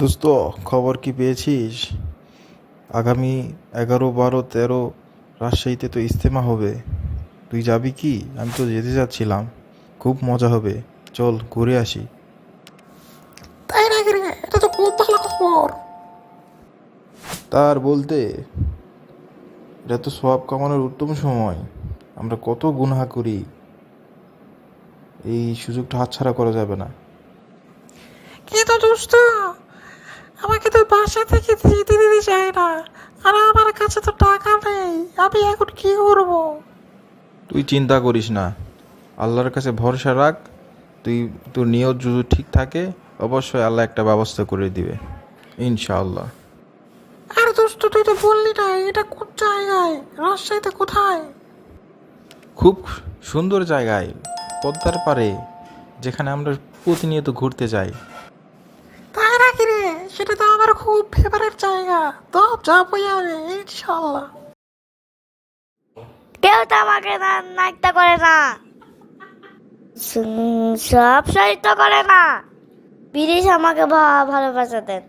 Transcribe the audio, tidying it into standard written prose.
দোস্ত, খবর কি পেয়েছিস? আগামী 11, 12, 13 রাজশাহীতে তো ইজতেমা হবে। তুই যাবি কি? আমি তো যেতে যাচ্ছিলাম। খুব মজা হবে। চল ঘুরে আসি। তাই নাকি রে? এটা তো খুব ভালো খবর। তার বলতে, এটা তো সওয়াব কামানোর উত্তম সময়। আমরা কত গুনাহ করি, এই সুযোগটা হাতছাড়া করা যাবে না। কিন্তু দোস্ত, আমাকে তো বাসা থেকে যেতে দিতে চায় না। আর আমার কাছে তো টাকা নেই। আমি এখন কি করব? তুই চিন্তা করিস না, আল্লাহর কাছে ভরসা রাখ। তুই, তোর নিয়ত যদি ঠিক থাকে, অবশ্যই আল্লাহ একটা ব্যবস্থা করে দিবে, ইনশাআল্লাহ। আর দোস্ত, তুই তো বললি না এটা কোন জায়গায়? রাজশাহীতে কোথায়? খুব সুন্দর জায়গায়, পদ্মার পাড়ে, যেখানে আমরা প্রতিনিয়ত ঘুরতে যাই। তাই নাকি রে? সেটা তো আমার খুব ফেভারিট জায়গা। তো যাবোই আমি, ইনশাল্লাহ। কেউ তো আমাকে নাইত্যা করে না, সব সহিত করে না। প্লিজ আমাকে ভালোবাসা দেন।